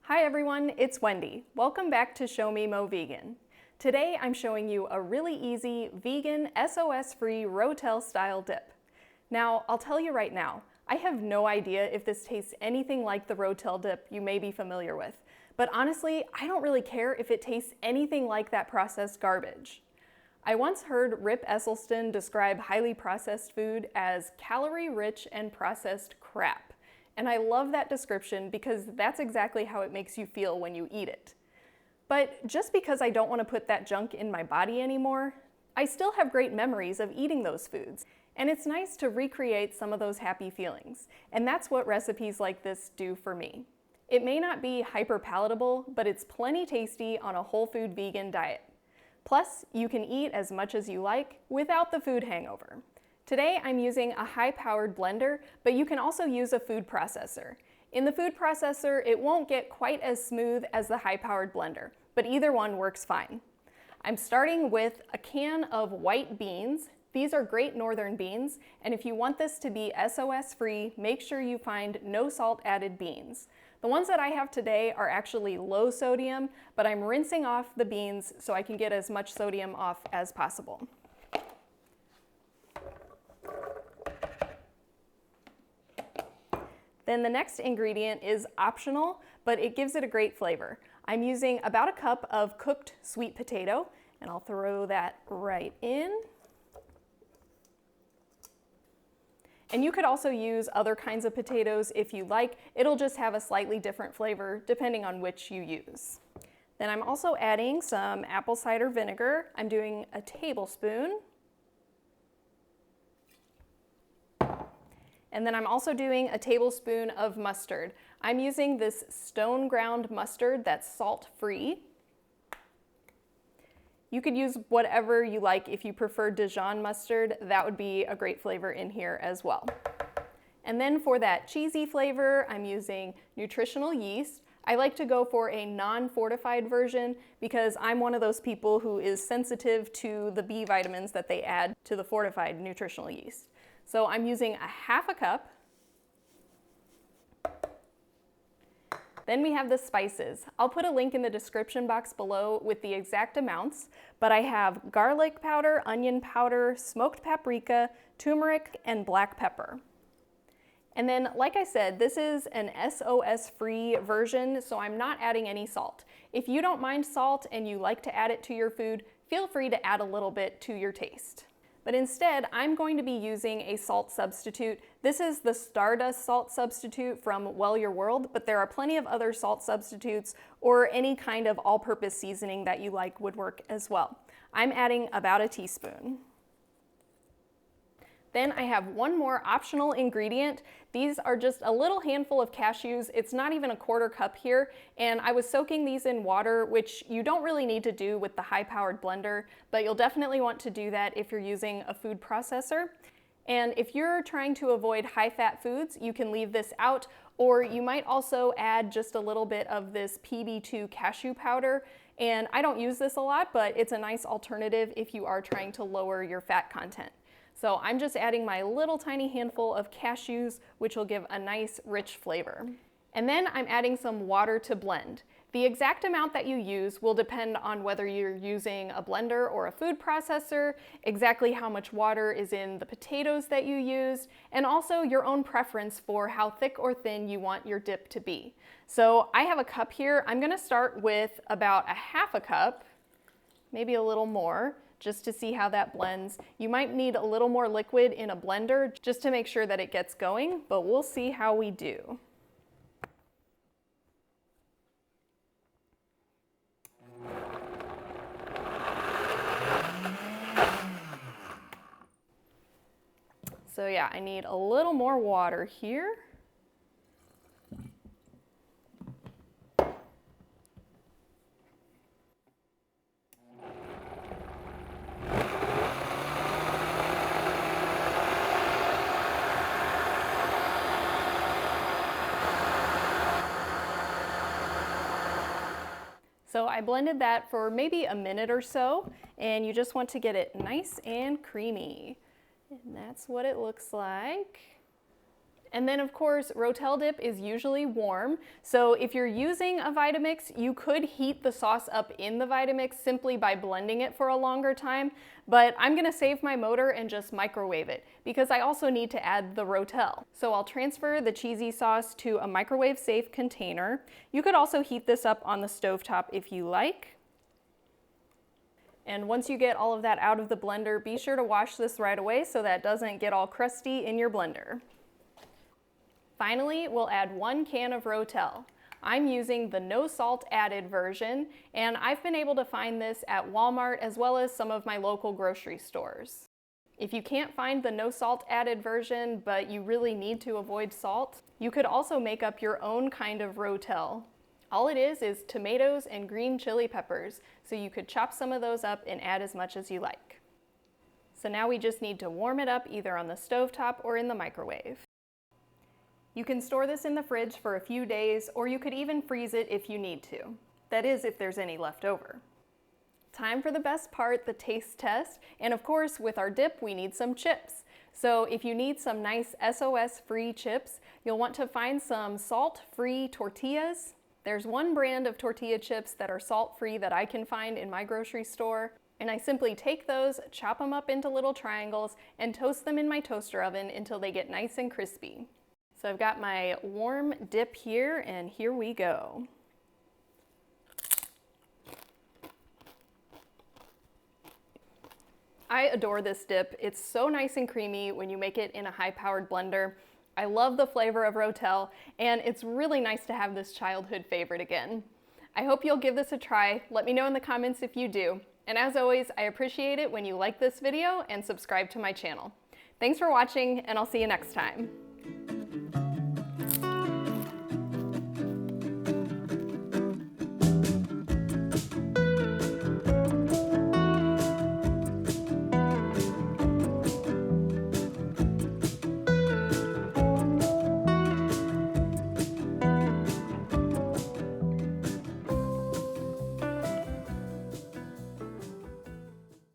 Hi everyone, it's Wendy. Welcome back to Show Me Mo Vegan. Today I'm showing you a really easy vegan SOS-free Rotel style dip. Now I'll tell you right now, I have no idea if this tastes anything like the Rotel dip you may be familiar with, but honestly I don't really care if it tastes anything like that processed garbage. I once heard Rip Esselstyn describe highly processed food as calorie-rich and processed crap. And I love that description because that's exactly how it makes you feel when you eat it. But just because I don't want to put that junk in my body anymore, I still have great memories of eating those foods. And it's nice to recreate some of those happy feelings. And that's what recipes like this do for me. It may not be hyper palatable, but it's plenty tasty on a whole food vegan diet. Plus, you can eat as much as you like without the food hangover. Today I'm using a high-powered blender, but you can also use a food processor. In the food processor, it won't get quite as smooth as the high-powered blender, but either one works fine. I'm starting with a can of white beans. These are Great Northern beans, and if you want this to be SOS-free, make sure you find no salt added beans. The ones that I have today are actually low sodium, but I'm rinsing off the beans so I can get as much sodium off as possible. Then the next ingredient is optional, but it gives it a great flavor. I'm using about a cup of cooked sweet potato, and I'll throw that right in. And you could also use other kinds of potatoes if you like. It'll just have a slightly different flavor depending on which you use. Then I'm also adding some apple cider vinegar. I'm doing a tablespoon. And then I'm also doing a tablespoon of mustard. I'm using this stone ground mustard that's salt-free. You could use whatever you like. If you prefer Dijon mustard, that would be a great flavor in here as well. And then for that cheesy flavor, I'm using nutritional yeast. I like to go for a non-fortified version because I'm one of those people who is sensitive to the B vitamins that they add to the fortified nutritional yeast. So I'm using a half a cup. Then we have the spices. I'll put a link in the description box below with the exact amounts, but I have garlic powder, onion powder, smoked paprika, turmeric, and black pepper. And then, like I said, this is an SOS-free version, so I'm not adding any salt. If you don't mind salt and you like to add it to your food, feel free to add a little bit to your taste. But instead, I'm going to be using a salt substitute. This is the Stardust salt substitute from Well Your World, but there are plenty of other salt substitutes or any kind of all-purpose seasoning that you like would work as well. I'm adding about a teaspoon. Then I have one more optional ingredient. These are just a little handful of cashews. It's not even a quarter cup here, and I was soaking these in water, which you don't really need to do with the high-powered blender, but you'll definitely want to do that if you're using a food processor. And if you're trying to avoid high-fat foods, you can leave this out, or you might also add just a little bit of this PB2 cashew powder. And I don't use this a lot, but it's a nice alternative if you are trying to lower your fat content. So I'm just adding my little tiny handful of cashews, which will give a nice rich flavor. And then I'm adding some water to blend. The exact amount that you use will depend on whether you're using a blender or a food processor, exactly how much water is in the potatoes that you used, and also your own preference for how thick or thin you want your dip to be. So I have a cup here. I'm gonna start with about a half a cup, maybe a little more, just to see how that blends. You might need a little more liquid in a blender just to make sure that it gets going, but we'll see how we do. So yeah, I need a little more water here. So I blended that for maybe a minute or so, and you just want to get it nice and creamy. And that's what it looks like. And then of course, Rotel Dip is usually warm, so if you're using a Vitamix, you could heat the sauce up in the Vitamix simply by blending it for a longer time, but I'm gonna save my motor and just microwave it because I also need to add the Rotel. So I'll transfer the cheesy sauce to a microwave-safe container. You could also heat this up on the stovetop if you like. And once you get all of that out of the blender, be sure to wash this right away so that it doesn't get all crusty in your blender. Finally, we'll add 1 can of Rotel. I'm using the no salt added version, and I've been able to find this at Walmart as well as some of my local grocery stores. If you can't find the no salt added version, but you really need to avoid salt, you could also make up your own kind of Rotel. All it is tomatoes and green chili peppers, so you could chop some of those up and add as much as you like. So now we just need to warm it up either on the stovetop or in the microwave. You can store this in the fridge for a few days, or you could even freeze it if you need to. That is, if there's any left over. Time for the best part, the taste test. And of course, with our dip, we need some chips. So if you need some nice SOS-Free chips, you'll want to find some salt-free tortillas. There's one brand of tortilla chips that are salt-free that I can find in my grocery store. And I simply take those, chop them up into little triangles, and toast them in my toaster oven until they get nice and crispy. So I've got my warm dip here, and here we go. I adore this dip. It's so nice and creamy when you make it in a high-powered blender. I love the flavor of Rotel, and it's really nice to have this childhood favorite again. I hope you'll give this a try. Let me know in the comments if you do. And as always, I appreciate it when you like this video and subscribe to my channel. Thanks for watching, and I'll see you next time.